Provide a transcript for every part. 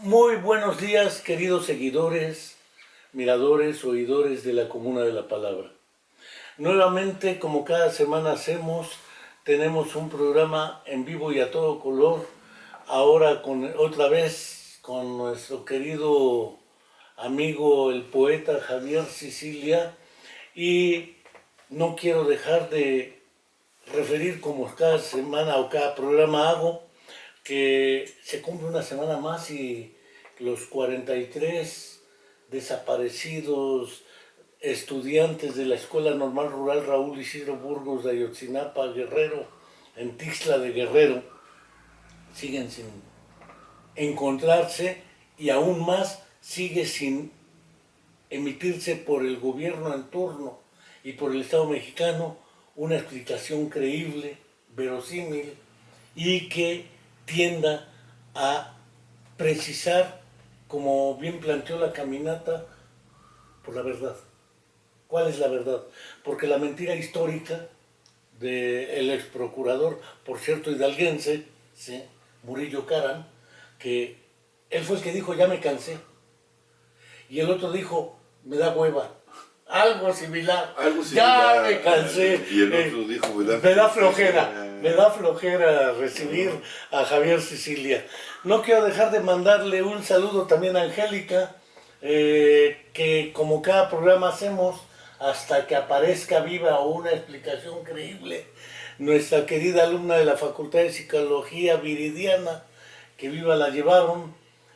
Muy buenos días, queridos seguidores, miradores, oidores de la Comuna de la Palabra. Nuevamente, como cada semana hacemos, tenemos un programa en vivo y a todo color, ahora otra vez con nuestro querido amigo el poeta Javier Sicilia, y no quiero dejar de referir, como cada semana o cada programa hago, que se cumple una semana más y los 43 desaparecidos estudiantes de la Escuela Normal Rural Raúl Isidro Burgos de Ayotzinapa, Guerrero, en Tixla de Guerrero, siguen sin encontrarse, y aún más sigue sin emitirse por el gobierno en turno y por el Estado mexicano una explicación creíble, verosímil y que tienda a precisar, como bien planteó la caminata, por la verdad. ¿Cuál es la verdad? Porque la mentira histórica del ex procurador, por cierto hidalguense, ¿sí?, Murillo Karam, que él fue el que dijo: ya me cansé, y el otro dijo: me da hueva. Algo similar. Ya me cansé. Y el otro dijo: me da flojera recibir a Javier Sicilia. No quiero dejar de mandarle un saludo también a Angélica, que como cada programa hacemos, hasta que aparezca viva o una explicación creíble, nuestra querida alumna de la Facultad de Psicología Viridiana, que viva la llevaron,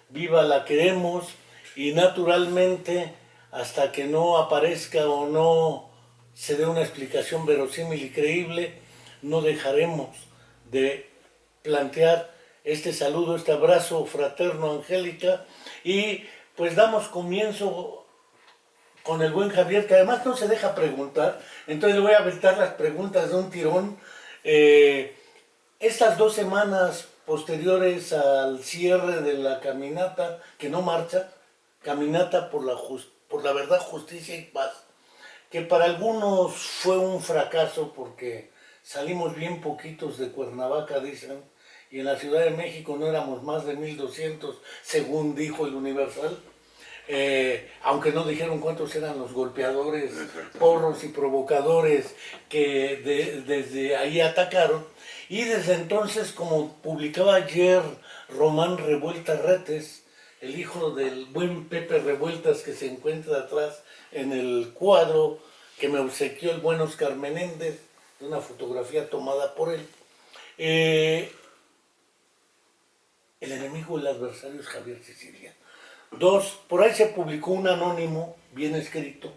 viva la queremos, y naturalmente hasta que no aparezca o no se dé una explicación verosímil y creíble, no dejaremos de plantear este saludo, este abrazo fraterno, Angélica, y pues damos comienzo con el buen Javier, que además no se deja preguntar, entonces le voy a aventar las preguntas de un tirón. Estas 2 semanas posteriores al cierre de la caminata, que no marcha, caminata por la verdad, justicia y paz, que para algunos fue un fracaso porque salimos bien poquitos de Cuernavaca, dicen, y en la Ciudad de México no éramos más de 1200, según dijo el Universal. Aunque no dijeron cuántos eran los golpeadores, porros y provocadores que desde ahí atacaron. Y desde entonces, como publicaba ayer Román Revuelta Retes, el hijo del buen Pepe Revueltas que se encuentra atrás en el cuadro que me obsequió el buen Oscar Menéndez, de una fotografía tomada por él, el enemigo, el adversario es Javier Sicilia. 2, por ahí se publicó un anónimo, bien escrito,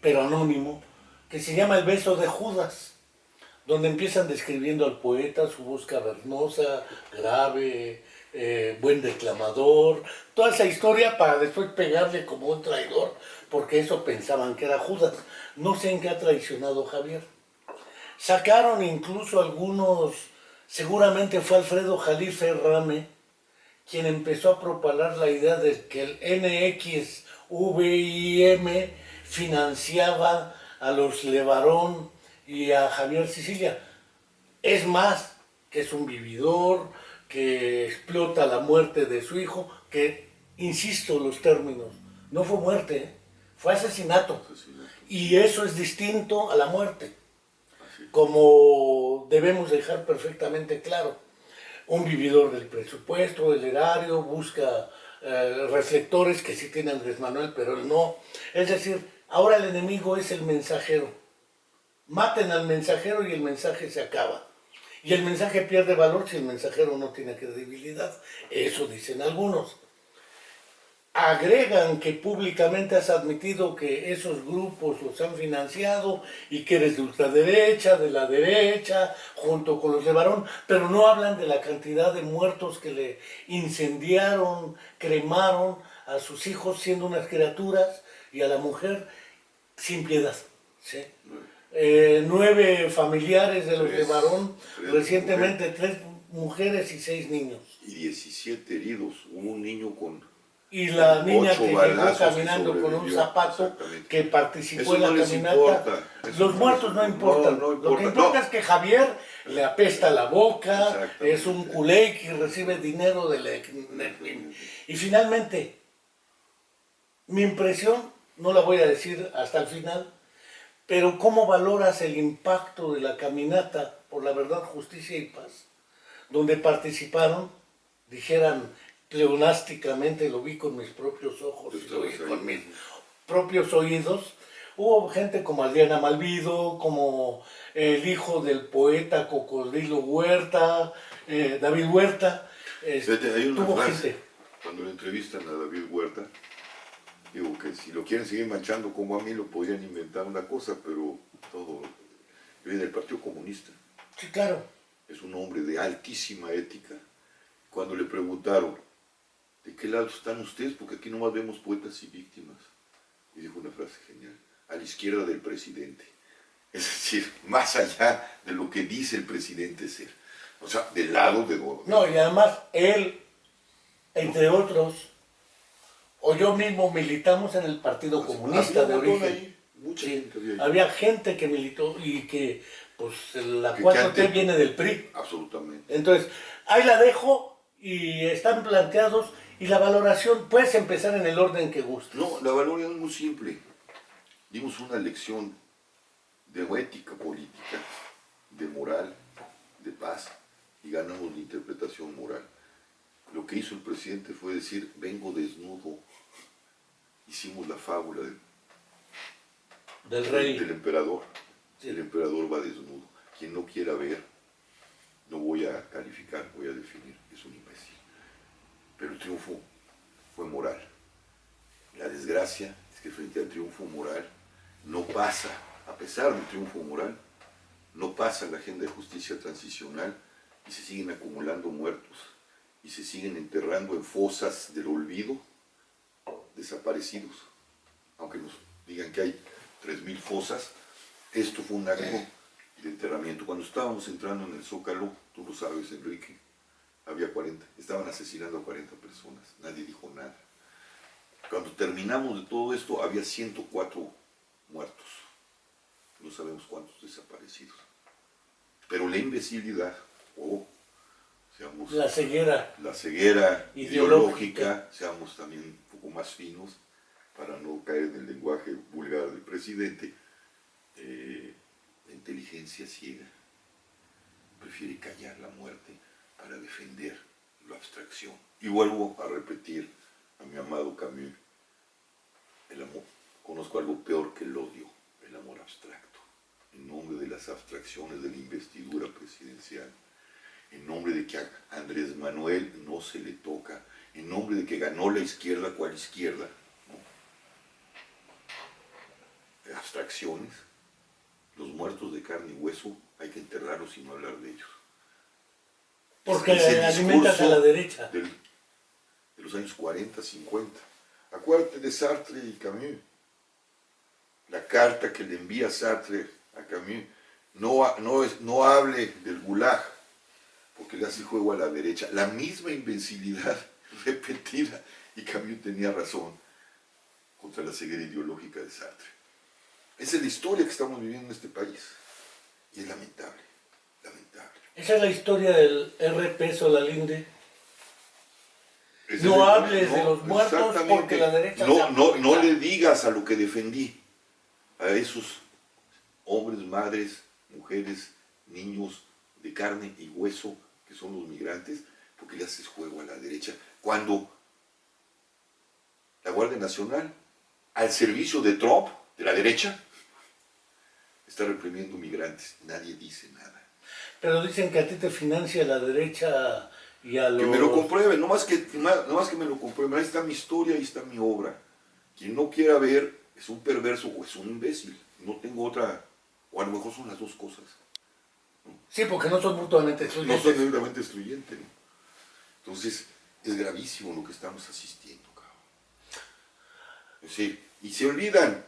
pero anónimo, que se llama El beso de Judas, donde empiezan describiendo al poeta, su voz cavernosa, grave, buen declamador, toda esa historia para después pegarle como un traidor, porque eso pensaban que era Judas. No sé en qué ha traicionado Javier. Sacaron incluso algunos, seguramente fue Alfredo Jalife Rame, quien empezó a propalar la idea de que el NXVIM financiaba a los Levarón y a Javier Sicilia. Es más, que es un vividor, que explota la muerte de su hijo, que, insisto, los términos, no fue muerte, fue asesinato. Y eso es distinto a la muerte, como debemos dejar perfectamente claro. Un vividor del presupuesto, del erario, busca reflectores que sí tiene Andrés Manuel, pero él no. Es decir, ahora el enemigo es el mensajero. Maten al mensajero y el mensaje se acaba. Y el mensaje pierde valor si el mensajero no tiene credibilidad. Eso dicen algunos. Agregan que públicamente has admitido que esos grupos los han financiado y que eres de ultraderecha, de la derecha, junto con los de Varón, pero no hablan de la cantidad de muertos que le incendiaron, cremaron a sus hijos siendo unas criaturas, y a la mujer sin piedad, ¿sí? 9 familiares de los de Varón, recientemente 3 mujeres y 6 niños. Y 17 heridos, hubo un niño con y la niña que llegó balazos que caminando con un sobrevivió, zapato exactamente. que participó Eso en la no les caminata. importa, eso Los no muertos les no importa. importan. No, no Lo que importa, importa no. es que Javier le apesta la boca, Exactamente. es un culé que recibe dinero de la... Y finalmente, mi impresión, no la voy a decir hasta el final, pero ¿cómo valoras el impacto de la caminata por la verdad, justicia y paz? Donde participaron, dijeran pleonásticamente, lo vi con mis propios ojos y lo oí con mis propios oídos. Hubo gente como Adriana Malvido, como el hijo del poeta Cocodrilo Huerta, David Huerta. Fíjate, hay una tuvo frase, gente. cuando le entrevistan a David Huerta, digo que si lo quieren seguir manchando como a mí, lo podrían inventar una cosa, pero todo viene del Partido Comunista. Sí, claro. Es un hombre de altísima ética. Cuando le preguntaron, ¿de qué lado están ustedes? Porque aquí nomás vemos poetas y víctimas. Y dijo una frase genial, a la izquierda del presidente. Es decir, más allá de lo que dice el presidente ser. O sea, del lado de... No, y además él, entre otros, o yo mismo militamos en el Partido Comunista de origen. Ahí, mucha gente había ahí. Había gente que militó y que, pues, la Que 4T antes- viene del PRI. Absolutamente. Entonces, ahí la dejo y están planteados y la valoración, puedes empezar en el orden que gustes. No, la valoración es muy simple. Dimos una lección de ética política, de moral, de paz, y ganamos la interpretación moral. Lo que hizo el presidente fue decir, vengo desnudo. Hicimos la fábula Del rey. del emperador. Sí. El emperador va desnudo. Quien no quiera ver, no voy a calificar, voy a definir, es un imbécil. Pero el triunfo fue moral. La desgracia es que frente al triunfo moral no pasa, a pesar del triunfo moral, no pasa la agenda de justicia transicional y se siguen acumulando muertos y se siguen enterrando en fosas del olvido desaparecidos. Aunque nos digan que hay 3.000 fosas, esto fue un acto de enterramiento. Cuando estábamos entrando en el Zócalo, tú lo sabes, Enrique, había 40, estaban asesinando a 40 personas, nadie dijo nada. Cuando terminamos de todo esto, había 104 muertos, no sabemos cuántos desaparecidos. Pero la imbecilidad, seamos, La ceguera ideológica, seamos también un poco más finos, para no caer en el lenguaje vulgar del presidente, la inteligencia ciega prefiere callar la muerte para defender la abstracción. Y vuelvo a repetir a mi amado Camus, el amor, conozco algo peor que el odio, el amor abstracto, en nombre de las abstracciones de la investidura presidencial, en nombre de que a Andrés Manuel no se le toca, en nombre de que ganó la izquierda, ¿cuál izquierda? ¿No? Abstracciones, los muertos de carne y hueso hay que enterrarlos y no hablar de ellos. Porque alimentas a la derecha. De los años 40, 50. Acuérdate de Sartre y Camus. La carta que le envía Sartre a Camus, no hable del Gulag, porque le hace juego a la derecha. La misma invencibilidad repetida, y Camus tenía razón, contra la ceguera ideológica de Sartre. Esa es la historia que estamos viviendo en este país, y es lamentable, lamentable. Esa es la historia del RP Solalinde. No hables de los muertos porque la derecha... No le digas a lo que defendí, a esos hombres, madres, mujeres, niños de carne y hueso que son los migrantes, porque le haces juego a la derecha. Cuando la Guardia Nacional, al servicio de Trump, de la derecha, está reprimiendo migrantes, nadie dice nada. Pero dicen que a ti te financia la derecha y a los... Que me lo comprueben, no más que me lo comprueben. Ahí está mi historia, ahí está mi obra. Quien no quiera ver es un perverso o es un imbécil. No tengo otra, o a lo mejor son las dos cosas. ¿No? Sí, porque no son mutuamente excluyentes. No son mutuamente excluyentes, ¿no? Entonces, es gravísimo lo que estamos asistiendo, cabrón. Es decir, y se olvidan.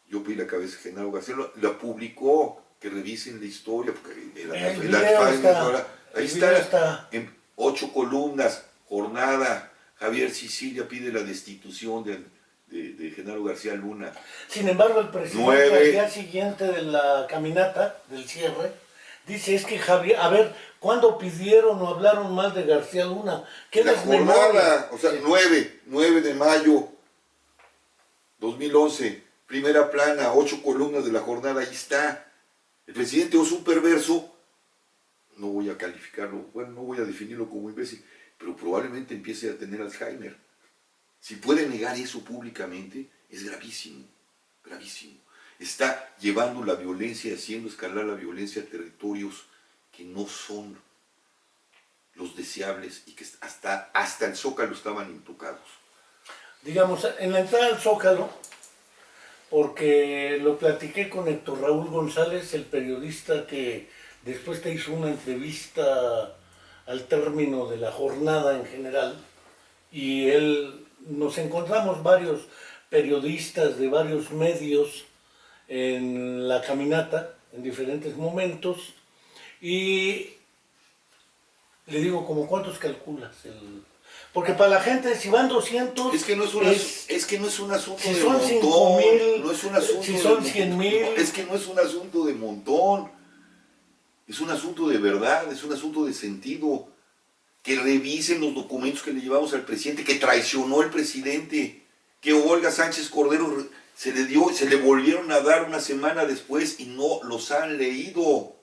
Yo pedí la cabeza de Genaro García, la publicó, que revisen la historia, porque ahí está, en 8 columnas, jornada, Javier Sicilia pide la destitución de Genaro García Luna. Sin embargo, el presidente al día siguiente de la caminata, del cierre, dice, es que Javier, a ver, ¿cuándo pidieron o hablaron mal de García Luna? ¿Qué la jornada, o sea, sí. 9 de mayo 2011, primera plana, 8 columnas de la jornada, ahí está. El presidente es un perverso, no voy a calificarlo, bueno, no voy a definirlo como imbécil, pero probablemente empiece a tener Alzheimer. Si puede negar eso públicamente, es gravísimo, gravísimo. Está llevando la violencia, haciendo escalar la violencia a territorios que no son los deseables y que hasta el Zócalo estaban intocados. Digamos, en la entrada al Zócalo, porque lo platiqué con Héctor Raúl González, el periodista que después te hizo una entrevista al término de la jornada en general, y nos encontramos varios periodistas de varios medios en la caminata, en diferentes momentos, y le digo, ¿como cuántos calculas? Porque para la gente, si van 200... Es que no es un asunto si de son montón. 5,000, No es un asunto si son 100,000... Es que no es un asunto de montón. Es un asunto de verdad, es un asunto de sentido. Que revisen los documentos que le llevamos al presidente, que traicionó el presidente, que Olga Sánchez Cordero se le volvieron a dar una semana después y no los han leído.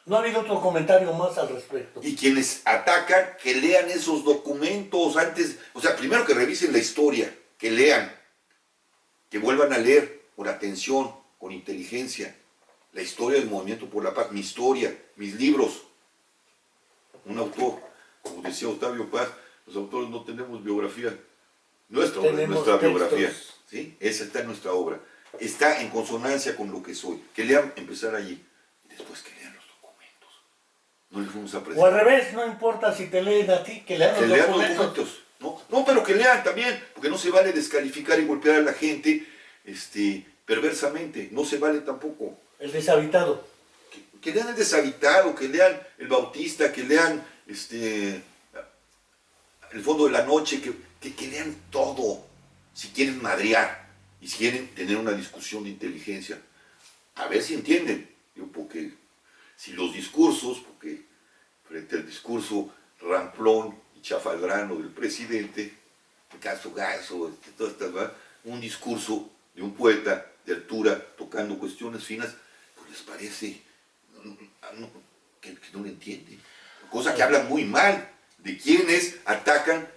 No ha habido otro comentario más al respecto. Y quienes atacan, que lean esos documentos antes, o sea, primero que revisen la historia, que lean, que vuelvan a leer con atención, con inteligencia, la historia del Movimiento por la Paz, mi historia, mis libros. Un autor, como decía Octavio Paz, los autores no tenemos biografía, nuestra biografía, ¿sí? Esa está en nuestra obra, está en consonancia con lo que soy, que lean, empezar allí, y después que lean los documentos, no les vamos a presentar. O al revés, no importa si te leen a ti, que lean los documentos. No, pero que lean también, porque no se vale descalificar y golpear a la gente perversamente, no se vale tampoco. El deshabitado. Que lean El deshabitado, que lean El Bautista, que lean El fondo de la noche, que lean todo, si quieren madrear y si quieren tener una discusión de inteligencia, a ver si entienden. Porque si los discursos, porque frente al discurso ramplón y chafaldrano del presidente, el caso Gaso, un discurso de un poeta de altura tocando cuestiones finas, pues les parece que no lo entienden. Cosa que habla muy mal de quienes atacan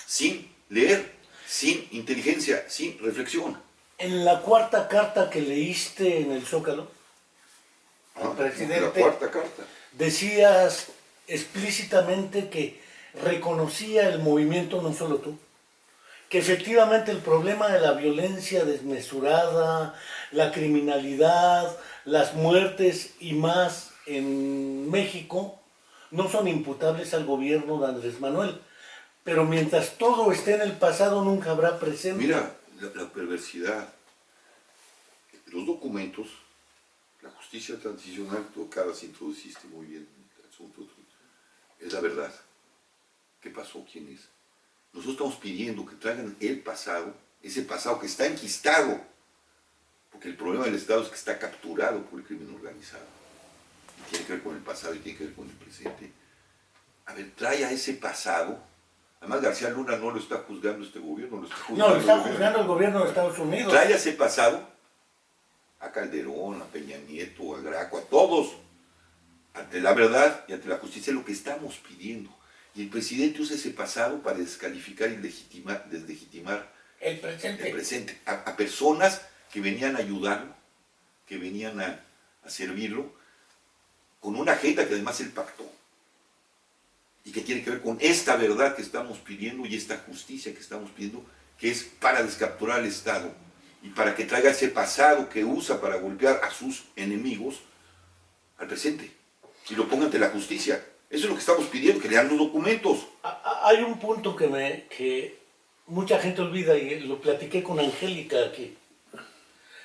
sin leer, sin inteligencia, sin reflexión. En la cuarta carta que leíste en el Zócalo, presidente, la cuarta carta, decías explícitamente que reconocía el movimiento, no solo tú, que efectivamente el problema de la violencia desmesurada, la criminalidad, las muertes y más en México no son imputables al gobierno de Andrés Manuel. Pero mientras todo esté en el pasado, nunca habrá presente. Mira, la perversidad. Los documentos, la justicia transicional, tú cada vez introduciste muy bien el asunto, es la verdad. ¿Qué pasó? ¿Quién es? Nosotros estamos pidiendo que traigan el pasado, ese pasado que está enquistado, porque el problema del Estado es que está capturado por el crimen organizado. Y tiene que ver con el pasado y tiene que ver con el presente. A ver, trae a ese pasado. Además, García Luna no lo está juzgando este gobierno, lo está juzgando, no, lo está juzgando el gobierno de Estados Unidos. Trae a ese pasado a Calderón, a Peña Nieto, a Graco, a todos, ante la verdad y ante la justicia, lo que estamos pidiendo. Y el presidente usa ese pasado para descalificar y deslegitimar el presente. A personas que venían a ayudarlo, que venían a servirlo, con una agenda que además él pactó. Y que tiene que ver con esta verdad que estamos pidiendo y esta justicia que estamos pidiendo, que es para descapturar al Estado y para que traiga ese pasado que usa para golpear a sus enemigos al presente y lo ponga ante la justicia. Eso es lo que estamos pidiendo, que lean los documentos. Hay un punto que mucha gente olvida y lo platiqué con Angélica aquí.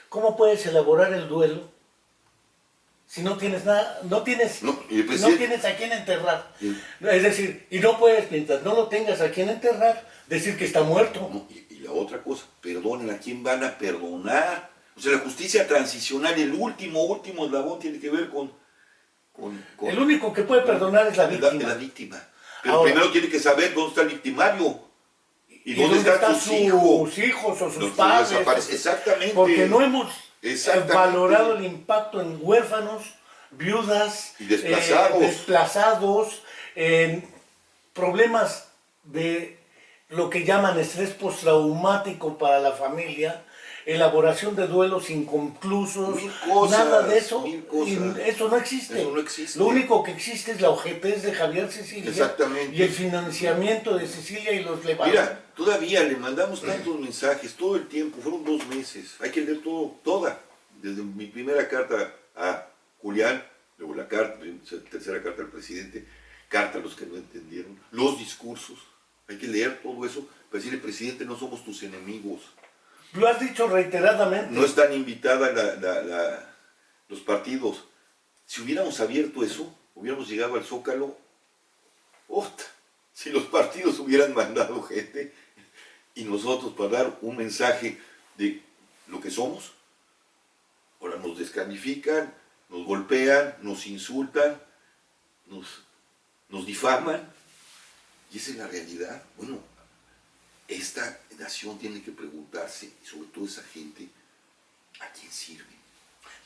¿Cómo puedes elaborar el duelo si no tienes nada, no tienes, No, y el no presidente- tienes a quién enterrar? Sí. Es decir, y no puedes, mientras no lo tengas a quien enterrar, decir que está muerto. No, y la otra cosa, perdonen, ¿a quién van a perdonar? O sea, la justicia transicional, el último eslabón tiene que ver con El único que puede perdonar es la víctima. La víctima. Pero Ahora, primero tiene que saber dónde está el victimario. ¿Y ¿y dónde están sus hijos? sus hijos o sus Los padres? desaparece- Exactamente. Porque no hemos Exactamente. valorado el impacto en huérfanos, viudas, Y desplazados. desplazados, en problemas de lo que llaman estrés postraumático para la familia, elaboración de duelos inconclusos, Mil cosas, nada de eso, mil cosas. y eso no existe. Eso no existe. Lo único que existe es la ojetez de Javier Sicilia Exactamente. y el financiamiento de Sicilia y los Levarón. Mira, todavía le mandamos tantos mensajes todo el tiempo, fueron 2 meses. Hay que leer toda. Desde mi primera carta a Julián, luego la tercera carta al presidente, carta a los que no entendieron, los discursos. Hay que leer todo eso para decirle, presidente, no somos tus enemigos. Lo has dicho reiteradamente. No están invitadas los partidos. Si hubiéramos abierto eso, hubiéramos llegado al Zócalo. ¡Ota! Si los partidos hubieran mandado gente y nosotros para dar un mensaje de lo que somos, ahora nos descalifican, nos golpean, nos insultan, nos difaman. Y esa es la realidad. Bueno, esta nación tiene que preguntarse, y sobre todo esa gente, ¿a quién sirve?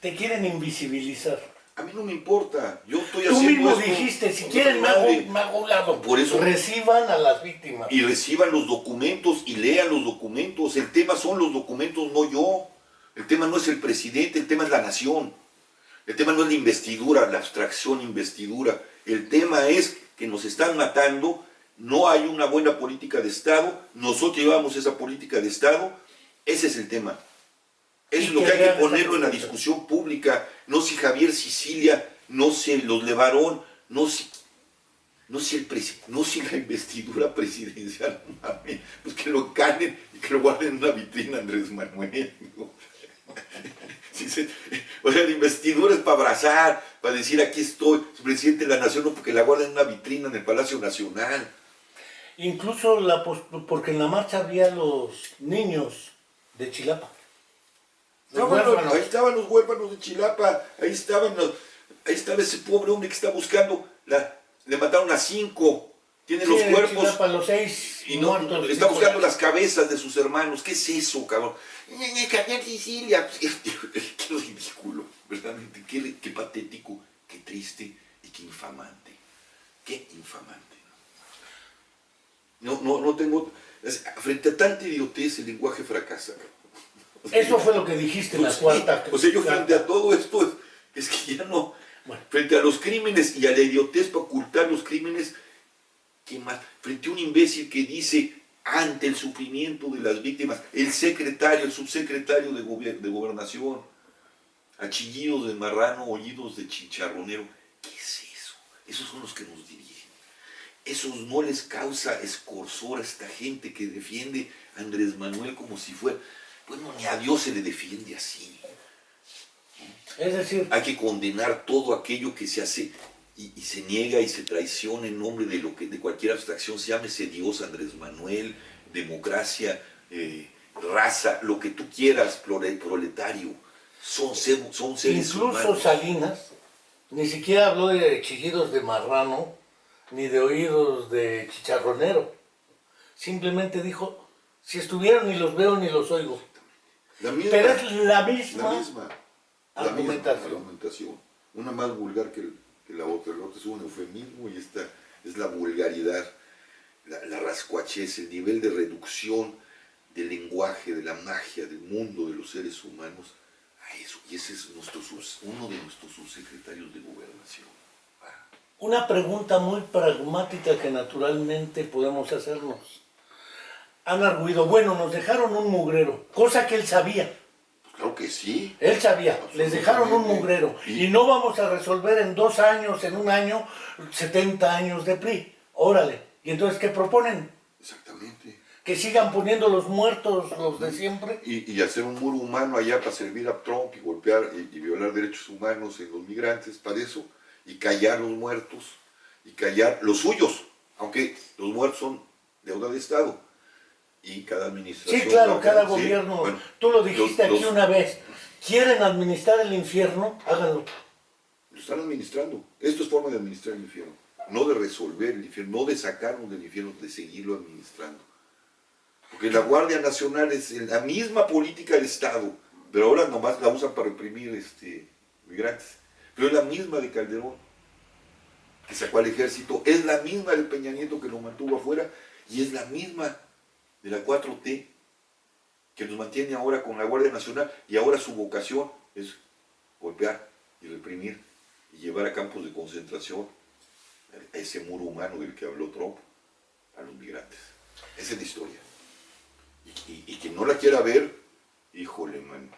Te quieren invisibilizar. A mí no me importa, yo estoy Tú haciendo mismo esto dijiste, si con quieren toda madre. me hago a un lado. Por eso- Reciban a las víctimas. Y reciban los documentos y lean los documentos. El tema son los documentos, no yo. El tema no es el presidente, el tema es la nación. El tema no es la investidura, la abstracción investidura. El tema es que nos están matando, no hay una buena política de Estado, nosotros llevamos esa política de Estado, ese es el tema. Eso Y es lo que que hay que vean esa ponerlo en la política. discusión pública, no si Javier Sicilia, no si los Levarón, no si la investidura presidencial, no mames, pues que lo ganen y que lo guarden en una vitrina Andrés Manuel. ¿No? O sea, la investidura es para abrazar, para decir aquí estoy, soy presidente de la nación, no porque la guarden en una vitrina en el Palacio Nacional. Incluso porque en la marcha había los niños de Chilapa. Los huérfanos. Ahí estaban los huérfanos de Chilapa, ahí estaba ese pobre hombre que está buscando, le mataron a 5, tiene Sí, los en cuerpos. Chilapa, los 6 Y no, muertos. está buscando las cabezas de sus hermanos. ¿Qué es eso, cabrón? Javier Sicilia. Qué ridículo, verdaderamente. Qué patético, qué triste y qué infamante. Qué infamante. No tengo... Frente a tanta idiotez, el lenguaje fracasa. Eso fue lo que dijiste en la cuarta. O sea, yo frente a todo esto, es que ya no... Bueno. Frente a los crímenes y a la idiotez para ocultar los crímenes, ¿qué más? Frente a un imbécil que dice, ante el sufrimiento de las víctimas, el subsecretario de Gobernación, a chillidos de marrano, oídos de chicharronero. ¿Qué es eso? Esos son los que nos dirigen. Esos no les causa escorzor a esta gente que defiende a Andrés Manuel como si fuera... Bueno, ni a Dios se le defiende así. Es decir, Hay que condenar todo aquello que se hace y se niega y se traiciona en nombre de cualquier abstracción, llámese Dios, Andrés Manuel, democracia, raza, lo que tú quieras, proletario. Son seres incluso humanos. Salinas ni siquiera habló de chillidos de marrano ni de oídos de chicharronero. Simplemente dijo, si estuvieron ni los veo ni los oigo. La misma, Pero es la misma argumentación. Argumentación. Una más vulgar que la otra. La otra es un eufemismo y esta es la vulgaridad, la rascuachez, el nivel de reducción del lenguaje, de la magia, del mundo, de los seres humanos a eso. Y ese es uno de nuestros subsecretarios de Gobernación. Una pregunta muy pragmática que naturalmente podemos hacernos. Han arguido, bueno, nos dejaron un mugrero, cosa que él sabía. Claro que sí. Él sabía, les dejaron un mugrero y no vamos a resolver en 2 años, en 1 año, 70 años de PRI. Órale. ¿Y entonces qué proponen? Exactamente. que sigan poniendo los muertos, los de siempre. Y hacer un muro humano allá para servir a Trump y golpear y violar derechos humanos en los migrantes, para eso, y callar los muertos, y callar los suyos, aunque los muertos son deuda de Estado. Y cada administración... Sí, claro, cada sí, gobierno, bueno, tú lo dijiste aquí una vez, quieren administrar el infierno, háganlo. Lo están administrando. Esto es forma de administrar el infierno, no de resolver el infierno, no de sacarnos del infierno, de seguirlo administrando. Porque la Guardia Nacional es la misma política del Estado, pero ahora nomás la usan para reprimir migrantes. Pero es la misma de Calderón, que sacó al ejército, es la misma de Peña Nieto, que lo mantuvo afuera, y es la misma de la 4T, que nos mantiene ahora con la Guardia Nacional, y ahora su vocación es golpear y reprimir y llevar a campos de concentración a ese muro humano del que habló Trump, a los migrantes. Esa es la historia. Y quien no la quiera ver, híjole, mano,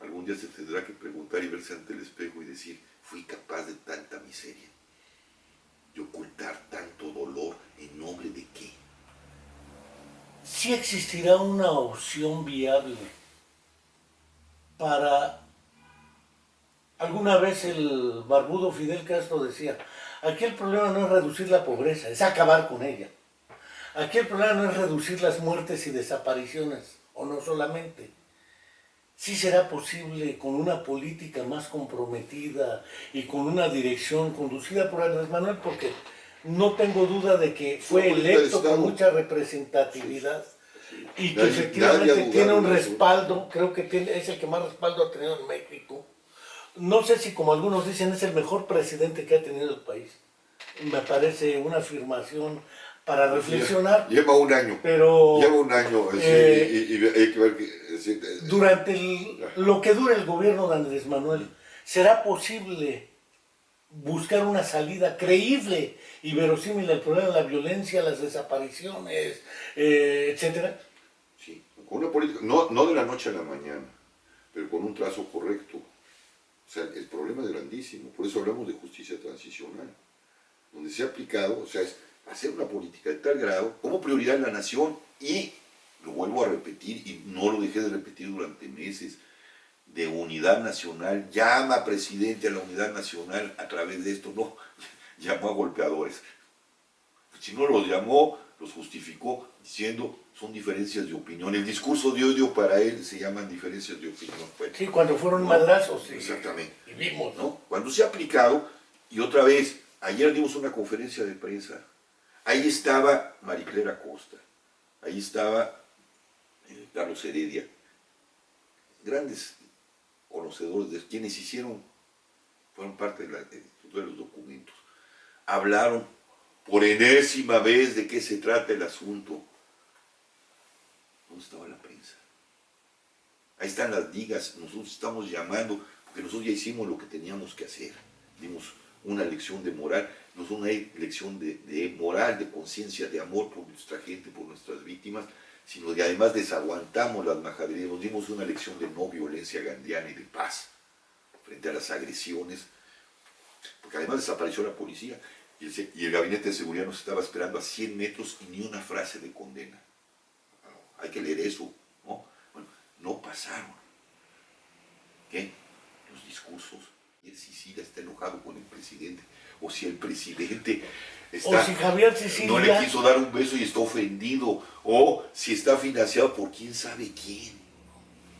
algún día se tendrá que preguntar y verse ante el espejo y decir, fui capaz de tanta miseria, de ocultar tanto dolor, ¿en nombre de qué? Sí existirá una opción viable para... Alguna vez el barbudo Fidel Castro decía, aquí el problema no es reducir la pobreza, es acabar con ella. Aquí el problema no es reducir las muertes y desapariciones, o no solamente. Sí será posible con una política más comprometida y con una dirección conducida por Andrés Manuel, porque no tengo duda de que fue electo con mucha representatividad y que efectivamente tiene un respaldo, creo que es el que más respaldo ha tenido en México. No sé si, como algunos dicen, es el mejor presidente que ha tenido el país. Me parece una afirmación para reflexionar. Lleva un año. Pero lleva un año. Y hay que ver que... durante lo que dure el gobierno de Andrés Manuel, ¿será posible buscar una salida creíble y verosímil al problema de la violencia, las desapariciones, etcétera? Sí, con una política, no de la noche a la mañana, pero con un trazo correcto. O sea, el problema es grandísimo, por eso hablamos de justicia transicional, donde se ha aplicado, o sea, es hacer una política de tal grado como prioridad en la nación y, lo vuelvo a repetir, y no lo dejé de repetir durante meses, de unidad nacional, llama presidente a la unidad nacional a través de esto, no, llamó a golpeadores. Si no los llamó, los justificó diciendo son diferencias de opinión. El discurso de odio para él se llaman diferencias de opinión. Bueno, sí, cuando fueron madrazos. Exactamente. Y vimos, ¿no? Cuando se ha aplicado, y otra vez, ayer dimos una conferencia de prensa, ahí estaba Mariclera Costa, ahí estaba Carlos Heredia, grandes conocedores de quienes fueron parte de los documentos, hablaron por enésima vez de qué se trata el asunto. ¿Dónde estaba la prensa? Ahí están las ligas, nosotros estamos llamando, porque nosotros ya hicimos lo que teníamos que hacer. Dimos una lección de moral, no es una lección de moral, de conciencia, de amor por nuestra gente, por nuestras víctimas, sino que además desaguantamos las majaderías, nos dimos una lección de no violencia gandiana y de paz frente a las agresiones, porque además desapareció la policía y el gabinete de seguridad nos estaba esperando a 100 metros y ni una frase de condena. Hay que leer eso, ¿no? Bueno, no pasaron. ¿Qué? Los discursos. Y el Sicilia está enojado con el presidente, o si el presidente está, o si Javier Sicilia no le quiso dar un beso y está ofendido, o si está financiado por quién sabe quién.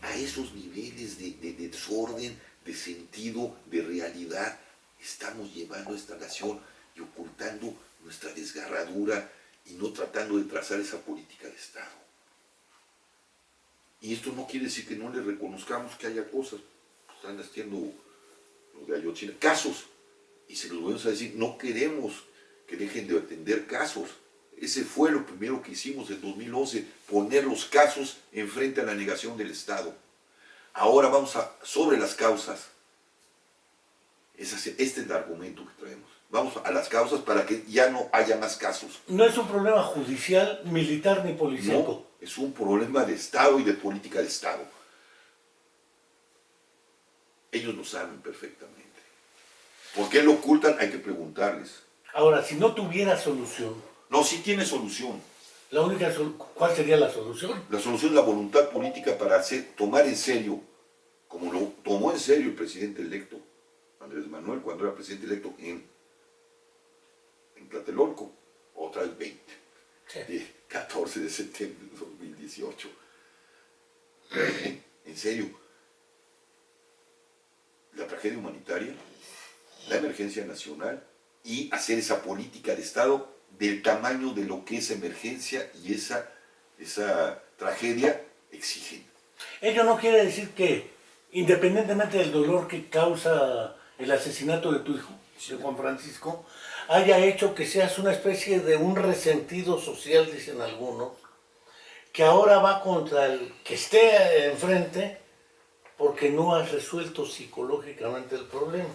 A esos niveles de desorden, de sentido, de realidad, estamos llevando a esta nación y ocultando nuestra desgarradura y no tratando de trazar esa política de Estado. Y esto no quiere decir que no le reconozcamos que haya cosas, están haciendo los de Ayotzinapa, casos, y se los vamos a decir, no queremos que dejen de atender casos. Ese fue lo primero que hicimos en 2011, poner los casos enfrente a la negación del Estado. Ahora vamos sobre las causas. Este es el argumento que traemos. Vamos a las causas para que ya no haya más casos. No es un problema judicial, militar ni policíaco. No, es un problema de Estado y de política de Estado. Ellos lo saben perfectamente. ¿Por qué lo ocultan? Hay que preguntarles. Ahora, si no tuviera solución... No, sí tiene solución. ¿Cuál sería la solución? La solución es la voluntad política para tomar en serio, como lo tomó en serio el presidente electo, Andrés Manuel, cuando era presidente electo en Tlatelolco, otra vez 20, sí. 14 de septiembre de 2018. En serio, la tragedia humanitaria, la emergencia nacional y hacer esa política de Estado del tamaño de lo que esa emergencia y esa tragedia exigen. Ello no quiere decir que, independientemente del dolor que causa el asesinato de tu hijo, de Juan Francisco, haya hecho que seas una especie de un resentido social, dicen algunos, que ahora va contra el que esté enfrente porque no has resuelto psicológicamente el problema.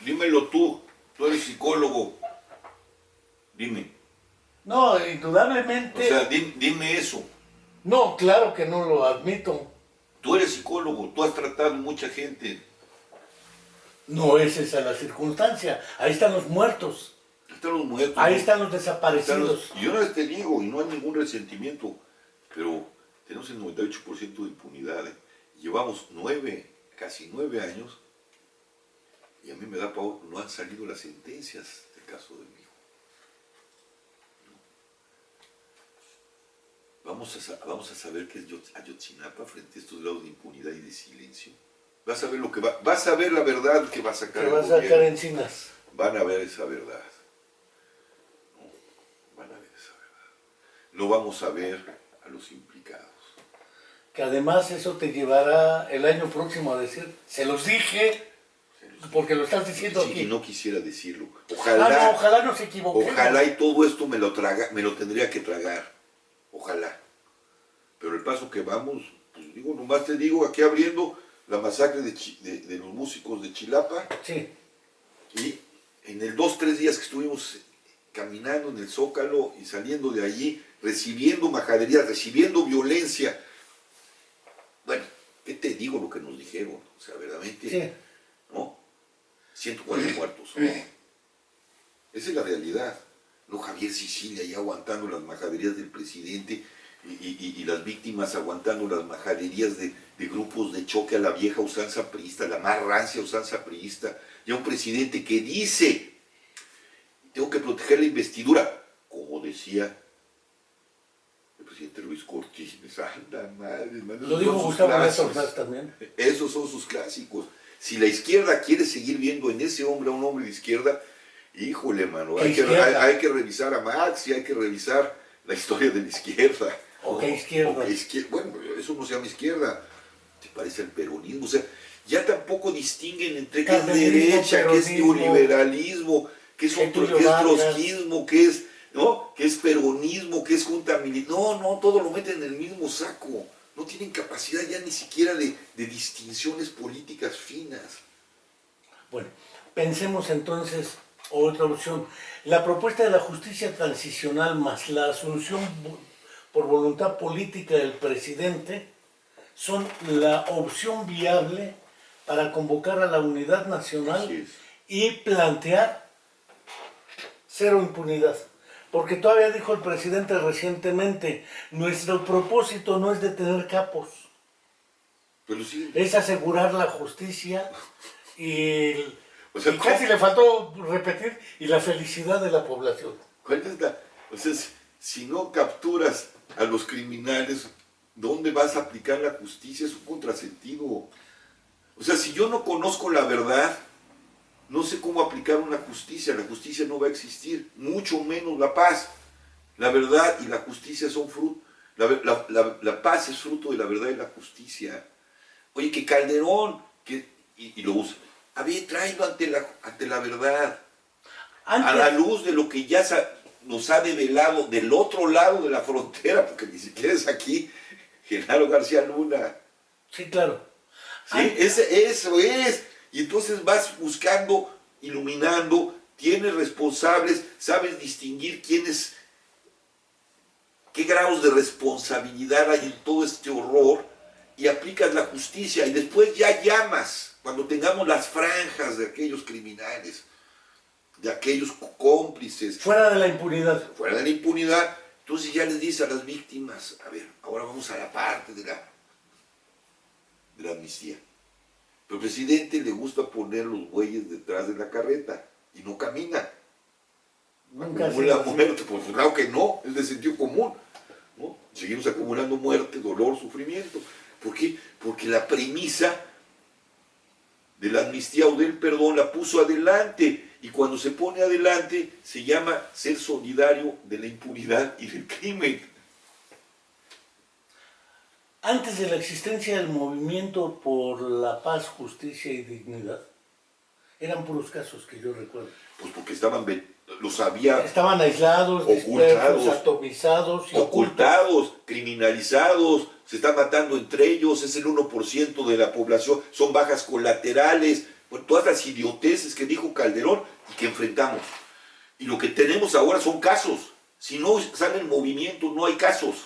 Dímelo tú eres psicólogo, dime. No, indudablemente... O sea, dime eso. No, claro que no lo admito. Tú eres psicólogo, tú has tratado mucha gente. No es esa la circunstancia. Ahí están los muertos. Están los muertos. Ahí están los desaparecidos. Yo no te digo, y no hay ningún resentimiento, pero tenemos el 98% de impunidad. Llevamos casi 9 años, y a mí me da pavor, no han salido las sentencias del caso de mi hijo. Vamos a saber qué es Ayotzinapa frente a estos grados de impunidad y de silencio. Vas a ver vas a ver la verdad que va a sacar. Que va a sacar Encinas. Van a ver esa verdad. No, van a ver esa verdad. No vamos a ver a los implicados. Que además eso te llevará el año próximo a decir, se los dije, porque lo estás diciendo sí, aquí. Y no quisiera decirlo. Ojalá, ojalá no se equivoque. Ojalá y todo esto me lo tendría que tragar. Ojalá. Pero el paso que vamos, pues digo, nomás te digo, aquí abriendo la masacre de los músicos de Chilapa. Sí. Y en el 2-3 días que estuvimos caminando en el Zócalo y saliendo de allí, recibiendo majaderías, recibiendo violencia. Bueno, ¿qué te digo lo que nos dijeron? O sea, verdaderamente, sí. ¿No? 104 muertos. ¿No? Esa es la realidad. No Javier Sicilia ya aguantando las majaderías del presidente y las víctimas aguantando las majaderías de grupos de choque a la vieja usanza priista, la más rancia usanza priista. Ya un presidente que dice, tengo que proteger la investidura, como decía el presidente Ruiz Cortines. ¡Anda madre! Lo dijo Gustavo Ordaz también. Esos son sus clásicos. Si la izquierda quiere seguir viendo en ese hombre a un hombre de izquierda, híjole, mano, hay que revisar a Marx y hay que revisar la historia de la izquierda. ¿O qué izquierda? Bueno, eso no se llama izquierda, te parece el peronismo. O sea, ya tampoco distinguen entre qué es derecha, qué es neoliberalismo, qué es trotskismo, qué es, ¿no? qué es peronismo, qué es junta militar. No, todo lo meten en el mismo saco. No tienen capacidad ya ni siquiera de distinciones políticas finas. Bueno, pensemos entonces otra opción. La propuesta de la justicia transicional más la asunción por voluntad política del presidente son la opción viable para convocar a la unidad nacional y plantear cero impunidad. Porque todavía dijo el presidente recientemente, nuestro propósito no es detener capos, pero sí, es asegurar la justicia y casi le faltó repetir, y la felicidad de la población. ¿Cuál es la? O sea, si no capturas a los criminales, ¿dónde vas a aplicar la justicia? Es un contrasentido. O sea, si yo no conozco la verdad, no sé cómo aplicar una justicia. La justicia no va a existir, mucho menos la paz. La verdad y la justicia son fruto. La paz es fruto de la verdad y la justicia. Oye, que Calderón, y lo usa, había traído ante la verdad, a la luz de lo que ya nos ha develado del otro lado de la frontera, porque ni siquiera es aquí, Genaro García Luna. Sí, claro. ¿Sí? Eso es. Y entonces vas buscando, iluminando, tienes responsables, sabes distinguir quiénes, qué grados de responsabilidad hay en todo este horror, y aplicas la justicia, y después ya llamas, cuando tengamos las franjas de aquellos criminales, de aquellos cómplices. Fuera de la impunidad. Fuera de la impunidad, Entonces ya les dice a las víctimas, a ver, ahora vamos a la parte de la amnistía. Pero al presidente le gusta poner los bueyes detrás de la carreta y no camina. Nunca Acumula muerte, pues claro que no, es de sentido común, ¿no? Seguimos acumulando muerte, dolor, sufrimiento. ¿Por qué? Porque la premisa de la amnistía o del perdón la puso adelante, y cuando se pone adelante se llama ser solidario de la impunidad y del crimen. Antes de la existencia del movimiento por la paz, justicia y dignidad, eran puros casos que yo recuerdo. Pues porque los había Estaban aislados, dispersos, atomizados y ocultados, criminalizados, se están matando entre ellos, es el 1% de la población, son bajas colaterales, bueno, todas las idioteces que dijo Calderón y que enfrentamos. Y lo que tenemos ahora son casos. Si no salen movimientos, no hay casos.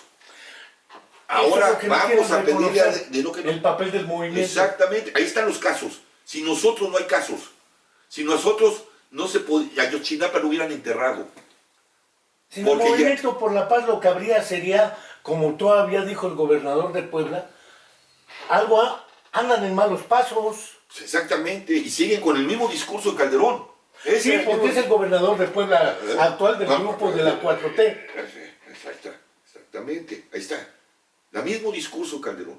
Ahora vamos a pedirle de lo que no. El papel del movimiento. Exactamente, ahí están los casos. Si nosotros no hay casos, si nosotros no se podía, Ayotzinapa lo hubieran enterrado. Si el movimiento por la paz lo que habría sería, como todavía dijo el gobernador de Puebla, andan en malos pasos. Exactamente, y siguen con el mismo discurso de Calderón. Sí, porque es el gobernador de Puebla actual del grupo de la 4T. Exactamente, ahí está. El mismo discurso Calderón.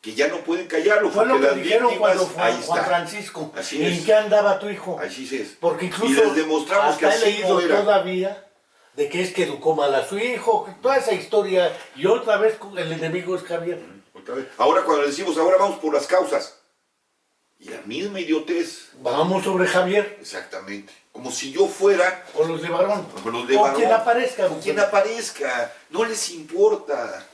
Que ya no pueden callarlo. Fue lo que las dijeron víctimas, cuando Juan Francisco. Así ¿En qué andaba tu hijo? Así es. Porque incluso y les demostramos que hasta he así leído no era. todavía de que es que educó mal a su hijo, toda esa historia, y otra vez el enemigo es Javier. Otra vez. Ahora cuando le decimos, ahora vamos por las causas. Y la misma idiotez. Vamos sobre Javier. Exactamente. Como si yo fuera... O los de Barón. O los de Barón. Quien aparezca. O quien aparezca. No les importa.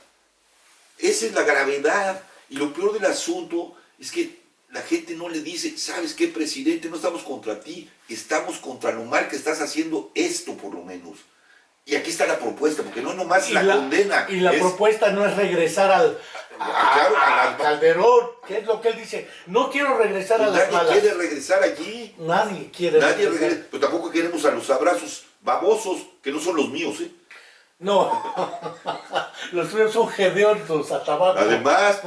Esa es la gravedad. Y lo peor del asunto es que la gente no le dice, ¿sabes qué, presidente? No estamos contra ti, estamos contra lo mal que estás haciendo, esto por lo menos. Y aquí está la propuesta, porque no nomás la condena. Y la propuesta no es regresar al Calderón, que es lo que él dice. No quiero regresar a las malas. Nadie quiere regresar allí. Nadie quiere regresar. Pero tampoco queremos a los abrazos babosos, que no son los míos, ¿eh? No, los tuyos son hediondos a tabaco. Además,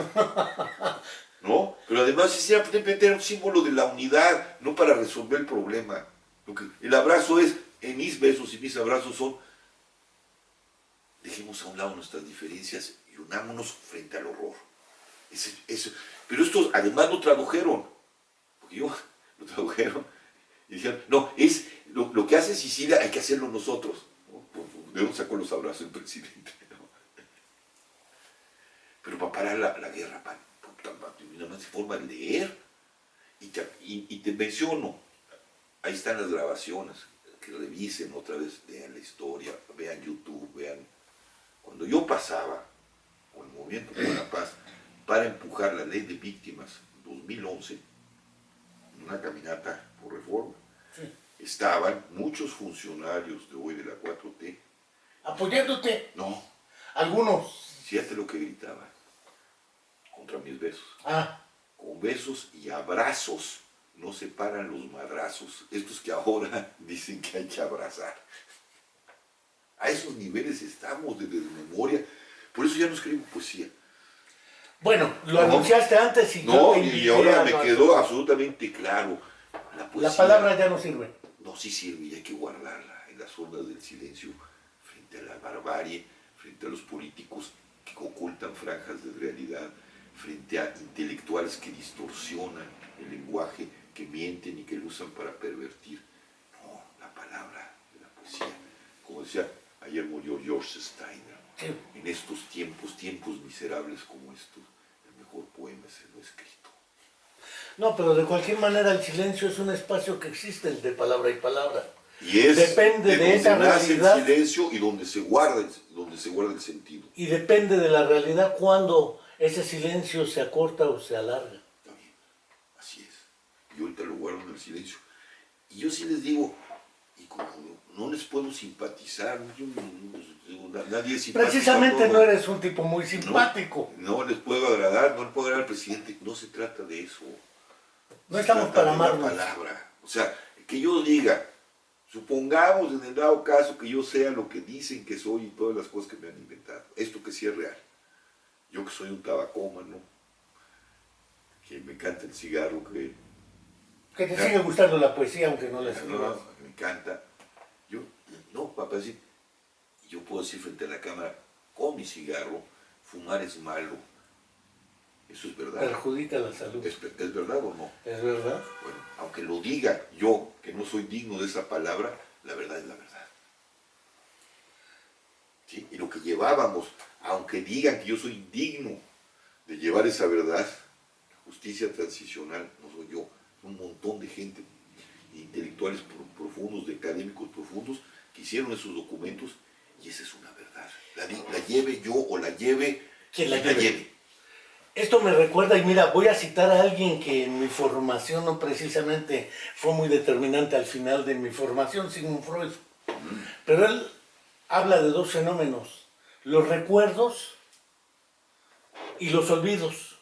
¿no? Pero además es simplemente un símbolo de la unidad, no para resolver el problema. El abrazo es, mis besos y mis abrazos son, dejemos a un lado nuestras diferencias y unámonos frente al horror. Pero estos además lo tradujeron, porque lo tradujeron y dijeron, no, es lo que hace Sicilia hay que hacerlo nosotros. ¿De dónde sacó los abrazos el presidente? ¿No? Pero para parar la guerra, nada más se forma de leer. Y te menciono, ahí están las grabaciones, que revisen otra vez, vean la historia, vean YouTube, vean. Cuando yo pasaba con el Movimiento por la Paz para empujar la ley de víctimas en 2011, en una caminata por Reforma, sí, estaban muchos funcionarios de hoy de la 4T. ¿Apoyándote? No. ¿Algunos? Fíjate lo que gritaban contra mis besos. Ah. Con besos y abrazos no se paran los madrazos. Estos que ahora dicen que hay que abrazar. A esos niveles estamos de desmemoria. Por eso ya no escribo poesía. Bueno, lo anunciaste antes y no, y ahora me quedó absolutamente claro. La palabra ya no sirve. No, sí sirve y hay que guardarla en las ondas del silencio frente a la barbarie, frente a los políticos que ocultan franjas de realidad, frente a intelectuales que distorsionan el lenguaje, que mienten y que lo usan para pervertir. No, la palabra de la poesía. Como decía, ayer murió George Steiner. Sí. En estos tiempos miserables como estos, el mejor poema es el no escrito. No, pero de cualquier manera el silencio es un espacio que existe de palabra y palabra. Y es depende de esa realidad. El silencio y donde se guarda el sentido. Y depende de la realidad cuando ese silencio se acorta o se alarga. Está bien, así es. Y ahorita lo guardo en el silencio. Y yo sí les digo, y como no les puedo simpatizar, nadie es simpático. Precisamente no eres un tipo muy simpático. No les puedo agradar, no le puedo agradar al presidente. No se trata de eso. No estamos para amarnos. Palabra. O sea, que yo diga, Supongamos en el dado caso que yo sea lo que dicen que soy y todas las cosas que me han inventado. Esto que sí es real. Yo que soy un tabacómano, que me encanta el cigarro, Que te sigue gustando la poesía, aunque no la escribas. me encanta. Yo, no, papá, sí, yo puedo decir frente a la cámara, con mi cigarro, fumar es malo. Eso es verdad. Perjudica la salud. ¿Es verdad o no? Es verdad. Bueno, aunque lo diga yo, que no soy digno de esa palabra, la verdad es la verdad. ¿Sí? Y lo que llevábamos, aunque digan que yo soy digno de llevar esa verdad, justicia transicional, no soy yo, un montón de gente, intelectuales profundos, de académicos profundos, que hicieron esos documentos, y esa es una verdad. La lleve yo o la lleve quien la lleve. Esto me recuerda, y mira, voy a citar a alguien que en mi formación no precisamente fue muy determinante al final de mi formación, Sigmund Freud. Pero él habla de dos fenómenos, los recuerdos y los olvidos.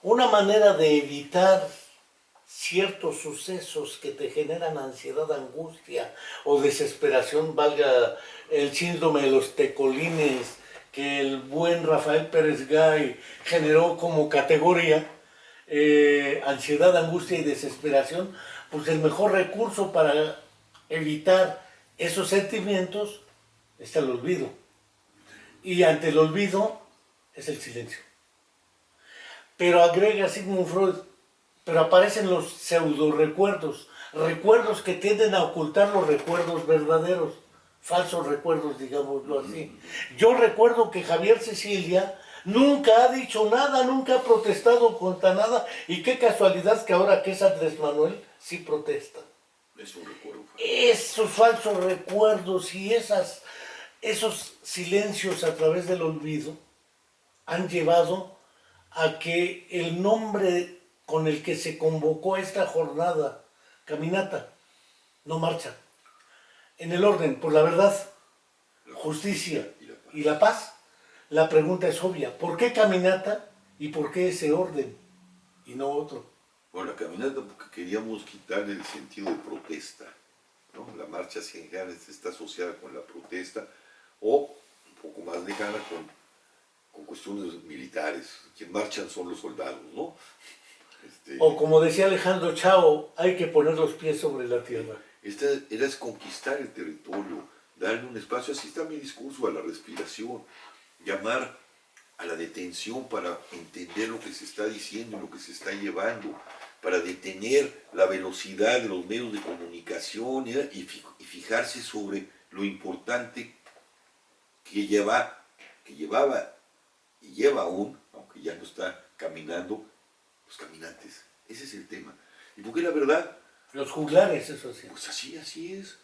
Una manera de evitar ciertos sucesos que te generan ansiedad, angustia o desesperación, valga el síndrome de los tecolines, que el buen Rafael Pérez Gay generó como categoría, ansiedad, angustia y desesperación, pues el mejor recurso para evitar esos sentimientos está el olvido. Y ante el olvido es el silencio. Pero agrega Sigmund Freud, pero aparecen los pseudo recuerdos, recuerdos que tienden a ocultar los recuerdos verdaderos. Falsos recuerdos, digámoslo así. Yo recuerdo que Javier Sicilia nunca ha dicho nada, nunca ha protestado contra nada, y qué casualidad que ahora que es Andrés Manuel, sí protesta. Es un recuerdo. Esos falsos recuerdos y esos silencios a través del olvido han llevado a que el nombre con el que se convocó esta jornada, caminata, no marcha. En el orden, por la verdad, justicia y la paz, la pregunta es obvia. ¿Por qué caminata y por qué ese orden y no otro? Bueno, la caminata porque queríamos quitarle el sentido de protesta, ¿no? La marcha general está asociada con la protesta o un poco más lejana con cuestiones militares. Quien marchan son los soldados, ¿no? O como decía Alejandro Chao, hay que poner los pies sobre la tierra. Era conquistar el territorio, darle un espacio, así está mi discurso, a la respiración, llamar a la detención para entender lo que se está diciendo, lo que se está llevando, para detener la velocidad de los medios de comunicación y fijarse sobre lo importante que llevaba y lleva aún, aunque ya no está caminando, los caminantes. Ese es el tema. ¿Y por qué la verdad? Los juglares, eso sí. Pues así es.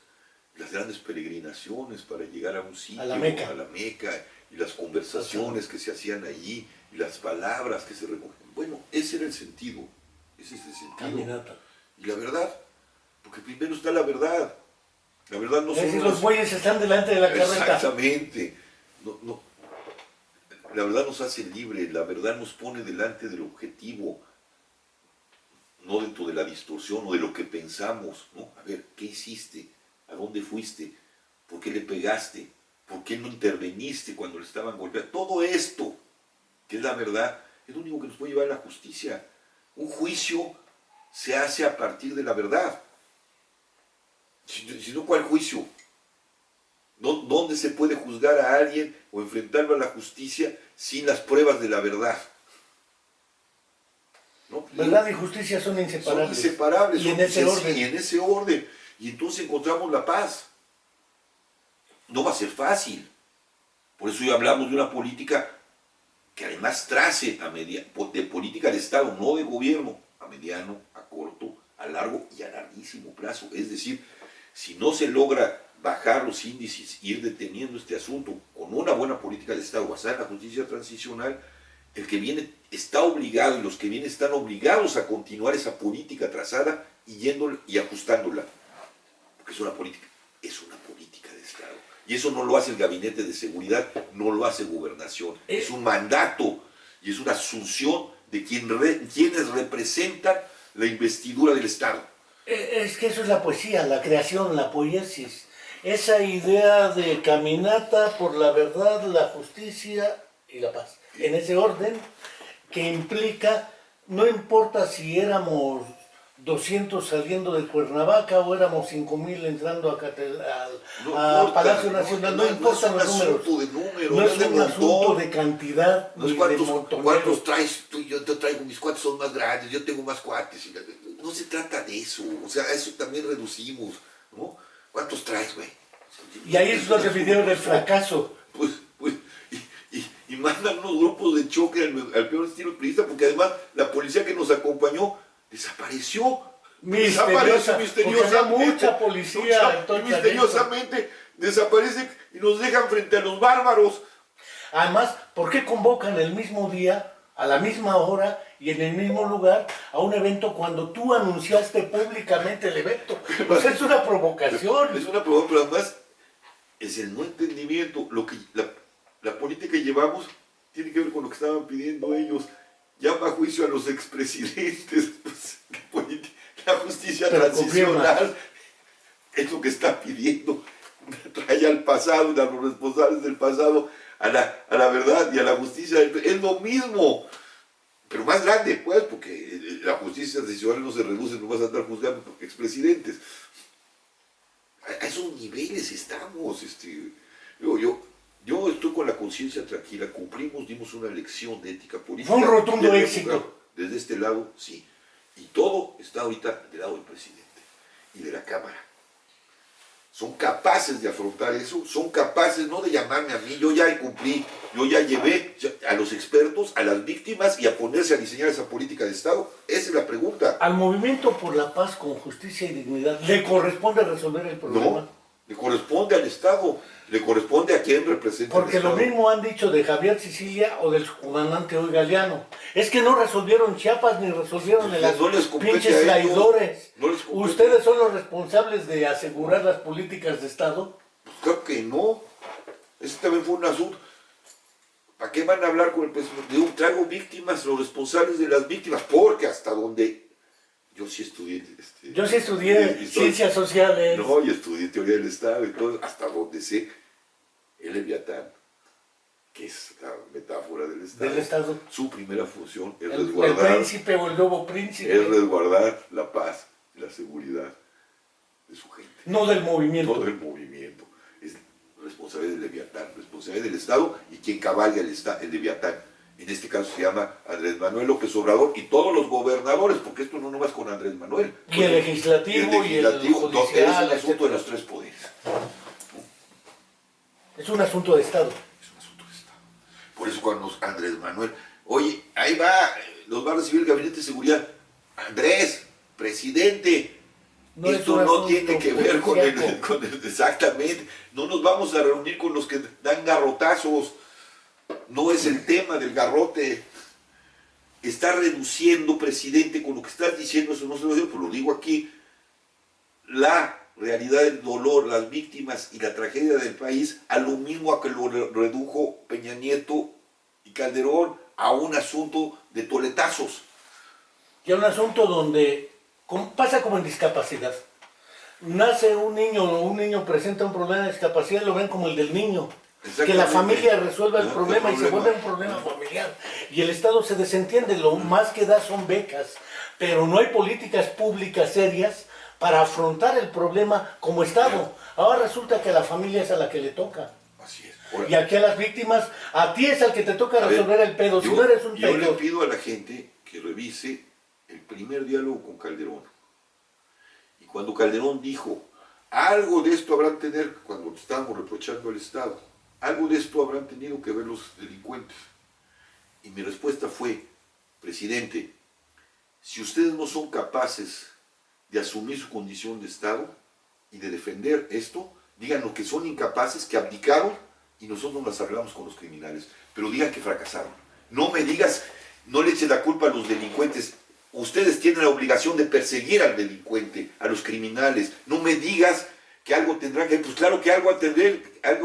Las grandes peregrinaciones para llegar a un sitio, a la Meca, y las conversaciones que se hacían allí, y las palabras que se recogen. Bueno, ese era el sentido. Ese es el sentido. Caminata. Y la verdad, porque primero está la verdad. La verdad no es decir, los bueyes están delante de la carreta. Exactamente. La verdad nos hace libre, la verdad nos pone delante del objetivo, no dentro de la distorsión o de lo que pensamos, ¿no? A ver, ¿qué hiciste? ¿A dónde fuiste? ¿Por qué le pegaste? ¿Por qué no interveniste cuando le estaban golpeando? Todo esto, que es la verdad, es lo único que nos puede llevar a la justicia. Un juicio se hace a partir de la verdad. Si no, ¿cuál juicio? ¿Dónde se puede juzgar a alguien o enfrentarlo a la justicia sin las pruebas de la verdad? ¿No? Verdad y justicia son inseparables. Son inseparables. Y en ese orden. Y en ese orden. Y entonces encontramos la paz. No va a ser fácil. Por eso hoy hablamos de una política que además trace de política de Estado, no de gobierno, a mediano, a corto, a largo y a larguísimo plazo. Es decir, si no se logra bajar los índices, ir deteniendo este asunto con una buena política de Estado basada en la justicia transicional, el que viene está obligado y los que vienen están obligados a continuar esa política trazada y ajustándola. Porque es una política de Estado. Y eso no lo hace el Gabinete de Seguridad, no lo hace Gobernación. Es un mandato y es una asunción de quienes representan la investidura del Estado. Es que eso es la poesía, la creación, la poiesis. Esa idea de caminata por la verdad, la justicia y la paz. En ese orden que implica, no importa si éramos 200 saliendo de Cuernavaca o éramos 5,000 entrando a Palacio Nacional, no importan los números. No es un asunto de cantidad ni de montonero. ¿Cuántos traes? Yo traigo, mis cuates son más grandes, yo tengo más cuates. No se trata de eso, o sea, a eso también reducimos, ¿no? ¿Cuántos traes, güey? Y ahí es donde pidieron el fracaso. Y mandan unos grupos de choque al peor estilo priista, porque además la policía que nos acompañó desapareció. Misteriosamente. Mucha policía. Misteriosamente desaparece y nos dejan frente a los bárbaros. Además, ¿por qué convocan el mismo día, a la misma hora y en el mismo lugar a un evento cuando tú anunciaste públicamente el evento? Pues es una provocación. Es una provocación, pero además es el no entendimiento. La política que llevamos tiene que ver con lo que estaban pidiendo ellos. Llama a juicio a los expresidentes. Pues, la justicia transicional es lo que está pidiendo. Trae al pasado y a los responsables del pasado a la verdad y a la justicia. Es lo mismo, pero más grande, pues, porque la justicia transicional no se reduce nomás a andar juzgando expresidentes. A esos niveles estamos. Yo estoy con la conciencia tranquila, cumplimos, dimos una lección de ética política. Fue un rotundo éxito. Desde este lado, sí. Y todo está ahorita del lado del presidente y de la Cámara. Son capaces de afrontar eso, son capaces no de llamarme a mí, yo ya cumplí, yo ya llevé a los expertos, a las víctimas y a ponerse a diseñar esa política de Estado. Esa es la pregunta. ¿Al Movimiento por la Paz con Justicia y Dignidad le corresponde resolver el problema? No, le corresponde al Estado, le corresponde a quien representa. Porque lo mismo han dicho de Javier Sicilia o del comandante hoy Galeano. Es que no resolvieron Chiapas ni resolvieron en las pinches traidores. ¿Ustedes son los responsables de asegurar las políticas de Estado? Pues claro que no. Ese también fue un asunto. ¿Para qué van a hablar con el presidente? Traigo víctimas, los responsables de las víctimas, porque hasta donde... Yo sí estudié... Yo sí estudié ciencias sociales. No, y estudié teoría del Estado y todo, hasta donde sé, el Leviatán, que es la metáfora del Estado, su primera función es resguardar... El príncipe o el nuevo príncipe. Es resguardar la paz y la seguridad de su gente. No del movimiento. No del movimiento. Es responsabilidad del Leviatán, responsabilidad del Estado y quien cabalga el Leviatán. En este caso se llama Andrés Manuel López Obrador y todos los gobernadores, porque esto no nomás con Andrés Manuel. Y el legislativo y el judicial. Es un asunto de los tres poderes. Es un asunto de Estado. Es un asunto de Estado. Por eso cuando Andrés Manuel, oye, ahí va, los va a recibir el Gabinete de Seguridad. Andrés, presidente, no esto no tiene que ver con el... Exactamente, no nos vamos a reunir con los que dan garrotazos. No es el tema del garrote. Está reduciendo, presidente, con lo que estás diciendo, eso no se lo digo, pero lo digo aquí, la realidad del dolor, las víctimas y la tragedia del país a lo mismo a que lo redujo Peña Nieto y Calderón, a un asunto de toletazos. Y a un asunto donde pasa como en discapacidad. Nace un niño presenta un problema de discapacidad y lo ven como el del niño. Que la familia resuelva el problema y se vuelve un problema familiar. Y el Estado se desentiende, lo más que da son becas, pero no hay políticas públicas serias para afrontar el problema como Estado. Ahora resulta que a la familia es a la que le toca. Así es. Y aquí a las víctimas, a ti es al que te toca resolver el pedo. Si no eres un pedo. Yo le pido a la gente que revise el primer diálogo con Calderón. Y cuando Calderón dijo, algo de esto habrán tener, cuando estábamos reprochando al Estado, algo de esto habrán tenido que ver los delincuentes. Y mi respuesta fue, presidente, si ustedes no son capaces de asumir su condición de Estado y de defender esto, díganos que son incapaces, que abdicaron y nosotros nos arreglamos con los criminales. Pero digan que fracasaron. No me digas, no le eches la culpa a los delincuentes. Ustedes tienen la obligación de perseguir al delincuente, a los criminales. No me digas que algo tendrán que ver. Pues claro que algo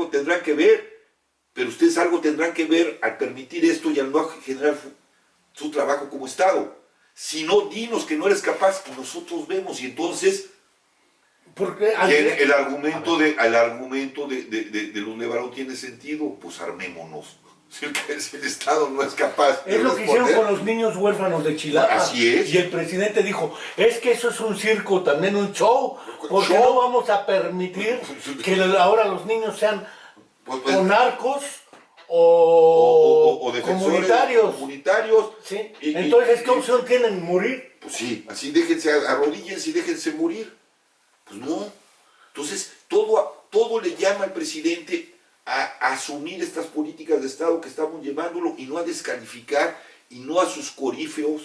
tendrán que ver, pero ustedes algo tendrán que ver al permitir esto y al no generar su trabajo como Estado. Si no, dinos que no eres capaz y nosotros vemos. Y entonces, Porque el argumento de los Levarón tiene sentido, pues armémonos. Si el Estado no es capaz de es lo que hicieron responder, con los niños huérfanos de Chilapa. Así es. Y el presidente dijo, es que eso es un circo, también un show, porque Show. no vamos a permitir que ahora los niños sean pues, o narcos o, o defensores comunitarios. comunitarios. ¿Sí? Entonces, ¿qué opción tienen? ¿Morir? Pues sí, así déjense, arrodíllense y déjense morir. Pues no. Entonces, todo le llama al presidente a asumir estas políticas de Estado que estamos llevándolo y no a descalificar y no a sus corífeos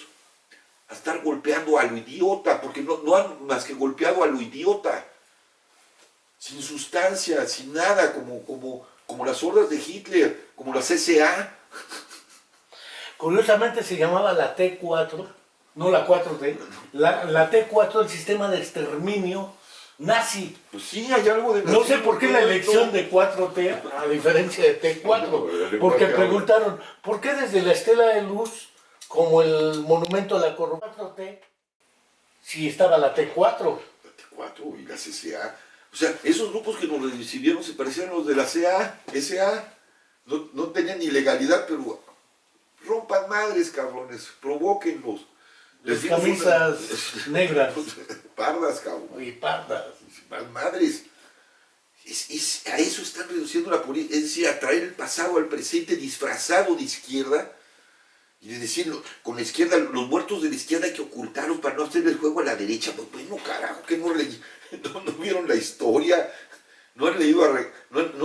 a estar golpeando a lo idiota, porque no han más que golpeado a lo idiota, sin sustancia, sin nada, como las hordas de Hitler, como las SA. Curiosamente se llamaba la T4, no la 4T, la T4, el sistema de exterminio nazi. Pues sí, hay algo de... No sé por qué la elección de 4T, a diferencia de T4, porque preguntaron, ¿por qué desde la Estela de Luz, como el monumento a la corrupción, 4T, si estaba la T4? La T4 y la CCA. O sea, esos grupos que nos recibieron se parecían a los de la SA. No tenían ni legalidad, pero rompan madres, cabrones, provóquenlos. Las camisas negras. Pardas, cabrón. Y pardas. Madres. A eso están reduciendo la política, es decir, a traer el pasado al presente disfrazado de izquierda y de decir, con la izquierda, los muertos de la izquierda hay que ocultarlos para no hacer el juego a la derecha. Pues bueno, carajo, que no vieron la historia, no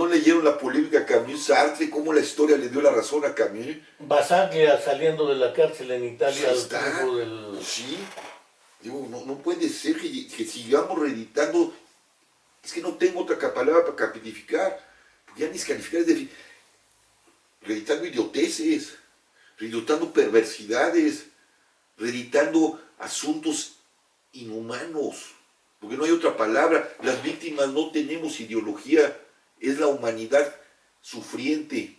leyeron la polémica Camus-Sartre, cómo la historia le dio la razón a Camus. Basaglia saliendo de la cárcel en Italia al Está, tiempo del... sí. Digo, no puede ser que sigamos reeditando. Es que no tengo otra palabra para capitificar, porque ya ni descalificar es decir, reeditando idioteces, reeditando perversidades, reeditando asuntos inhumanos, porque no hay otra palabra. Las víctimas no tenemos ideología, es la humanidad sufriente.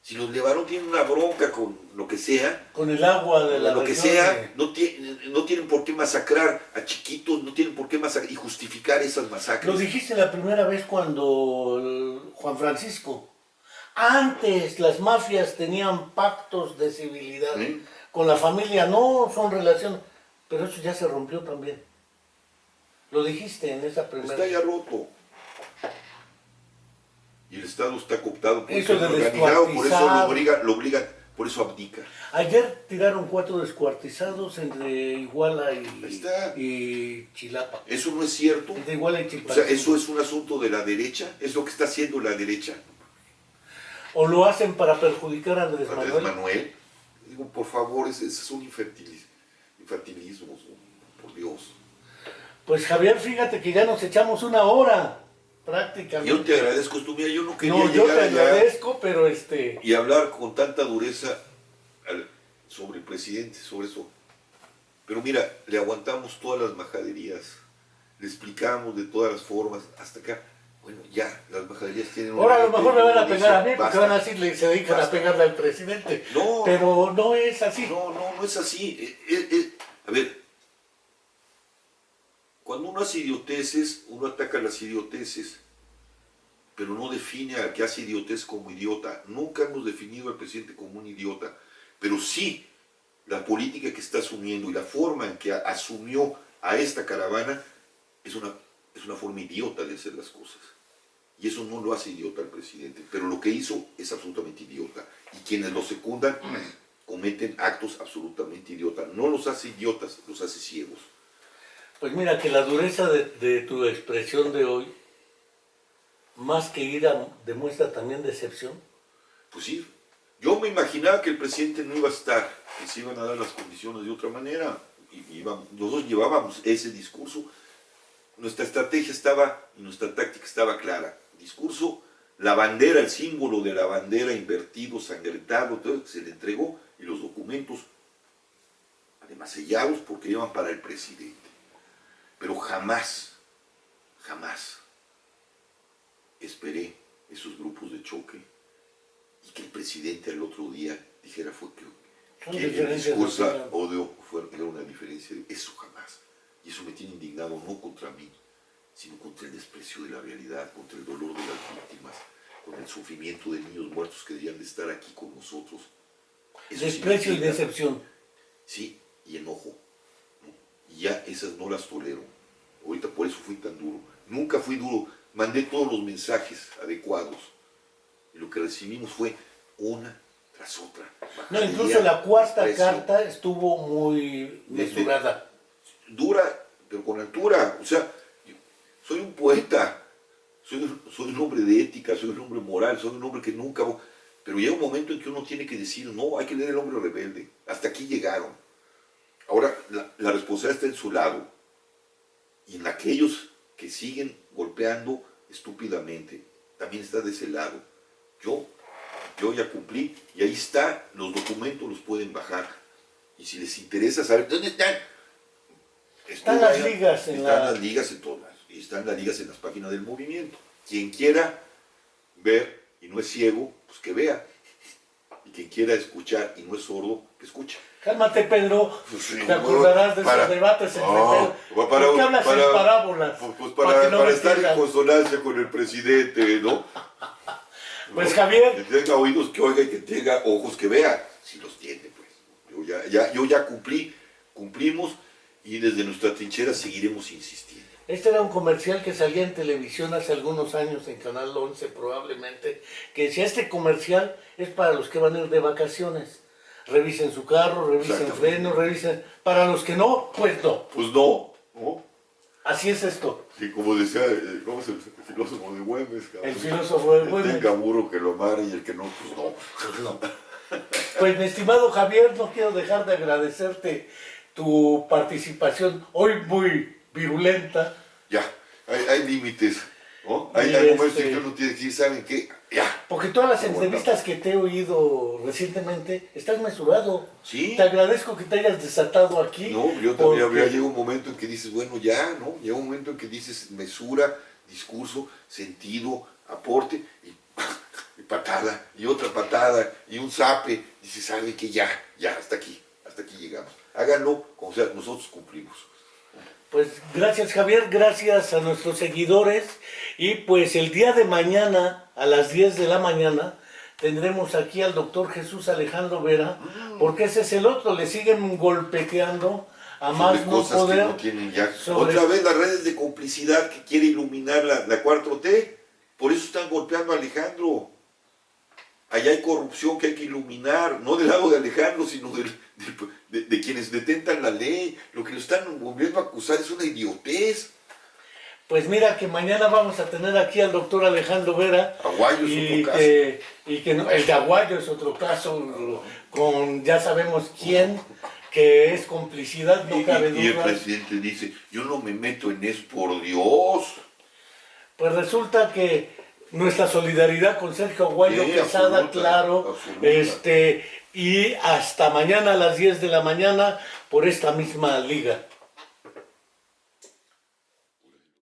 Si los Levarón tienen una bronca con lo que sea, con el agua de la lo que sea, no tienen por qué masacrar a chiquitos, no tienen por qué masacrar y justificar esas masacres. Lo dijiste la primera vez cuando Juan Francisco. Antes las mafias tenían pactos de civilidad. ¿Sí? Con la familia no son relaciones, pero eso ya se rompió también. Lo dijiste en esa primera. Está ya roto. Y el Estado está cooptado por eso el organizado, por eso lo obligan, por eso abdica. Ayer tiraron 4 descuartizados entre Iguala y Chilapa. Eso no es cierto. Entre Iguala y Chilapa. O sea, eso es un asunto de la derecha, es lo que está haciendo la derecha. ¿O lo hacen para perjudicar a Andrés Manuel? Andrés Manuel. Digo, por favor, ese es un infantilismo, por Dios. Pues Javier, fíjate que ya nos echamos una hora. Prácticamente. Yo te agradezco esto, mira, yo no quería no, yo llegar te allá agradezco, pero y hablar con tanta dureza sobre el presidente, sobre eso. Pero mira, le aguantamos todas las majaderías, le explicamos de todas las formas, hasta acá. Bueno, ya, las majaderías tienen... Ahora a lo mejor me van a pegar a mí, porque basta, van a decir, se dedican a pegarle al presidente. No, pero no es así. No es así. A ver, cuando uno hace idioteces, uno ataca las idioteces, pero no define al que hace idiotez como idiota. Nunca hemos definido al presidente como un idiota, pero sí la política que está asumiendo y la forma en que asumió a esta caravana es una forma idiota de hacer las cosas. Y eso no lo hace idiota al presidente, pero lo que hizo es absolutamente idiota. Y quienes lo secundan cometen actos absolutamente idiotas. No los hace idiotas, los hace ciegos. Pues mira, que la dureza de tu expresión de hoy, más que ira, demuestra también decepción. Pues sí, yo me imaginaba que el presidente no iba a estar, que se iban a dar las condiciones de otra manera. Nosotros llevábamos ese discurso. Nuestra estrategia y nuestra táctica estaba clara. Discurso, la bandera, el símbolo de la bandera invertido, sangrentado, todo eso que se le entregó, y los documentos, además sellados porque iban para el presidente. Pero jamás esperé esos grupos de choque y que el presidente al otro día dijera fue que Son que el diferencias discurso de opinión. odio era una diferencia. Eso jamás. Y eso me tiene indignado no contra mí, sino contra el desprecio de la realidad, contra el dolor de las víctimas, con el sufrimiento de niños muertos que deberían de estar aquí con nosotros. Eso Desprecio y significa, decepción. sí, y enojo. ¿No? Y ya esas no las tolero. Ahorita por eso fui tan duro. Nunca fui duro. Mandé todos los mensajes adecuados. Y lo que recibimos fue una tras otra. No, incluso la cuarta desprecio, carta estuvo muy mesurada. dura, pero con altura. O sea, yo soy un poeta, soy un hombre de ética, soy un hombre moral, soy un hombre que nunca... Pero llega un momento en que uno tiene que decir, no, hay que leer El hombre rebelde. Hasta aquí llegaron. Ahora, la responsabilidad está en su lado. Y en aquellos que siguen golpeando estúpidamente, también está de ese lado. Yo ya cumplí, y ahí está, los documentos los pueden bajar. Y si les interesa saber, ¿dónde están? Están las ligas en Están las ligas en todas, y están las ligas en las páginas del movimiento. Quien quiera ver y no es ciego, pues que vea. Y quien quiera escuchar y no es sordo, que escuche. Cálmate, Pedro. Pues sí, Te acordarás de esos debates entre Pedro. ¿Por qué hablas en parábolas? Pues Para que no para me estar en entiendan. consonancia con el presidente, ¿no? Pues, ¿no? Javier. Que tenga oídos que oiga y que tenga ojos que vea. Si los tiene, pues. Yo ya cumplimos, y desde nuestra trinchera seguiremos insistiendo. Este era un comercial que salía en televisión hace algunos años, en Canal 11 probablemente, que decía, este comercial es para los que van a ir de vacaciones. Revisen su carro, revisen frenos, revisen... Para los que no, pues no. Pues no, ¿no? Así es esto. Sí, como decía, ¿cómo es el filósofo de Güemes? Cabrón? El filósofo de Güemes. El tenga burro que lo amare y el que no, pues no. Pues no. Pues mi estimado Javier, no quiero dejar de agradecerte tu participación hoy muy virulenta. Ya, hay límites, ¿no? Hay Y momentos en que uno tiene que decir, ¿saben qué? Ya. Porque todas las entrevistas que te he oído recientemente, estás mesurado. Sí. Te agradezco que te hayas desatado aquí. No, yo también llega un momento en que dices, bueno, ya, ¿no? Llega un momento en que dices mesura, discurso, sentido, aporte, y patada, y otra patada, y un zape. Dices, ¿saben qué? Ya, hasta aquí llegamos. Háganlo, como sea, nosotros cumplimos. Pues gracias Javier, gracias a nuestros seguidores, y pues el día de mañana a las 10 de la mañana tendremos aquí al doctor Jesús Alejandro Vera, porque ese es el otro, le siguen golpeteando a más no cosas poder. que no tienen ya. Otra vez las redes de complicidad que quiere iluminar la 4T, por eso están golpeando a Alejandro. Allá hay corrupción que hay que iluminar, no del lado de Alejandro, sino de quienes detentan la ley. Lo que lo están volviendo a acusar es una idiotez. Pues mira que mañana vamos a tener aquí al doctor Alejandro Vera. Aguayo es otro caso. Y que no, el de Aguayo es otro caso, con ya sabemos quién, que es complicidad, no cabe duda. Y el presidente dice, yo no me meto en eso, por Dios. Pues resulta que nuestra solidaridad con Sergio Aguayo Sí, Quesada, absoluta, claro, absoluta. y hasta mañana a las 10 de la mañana por esta misma liga.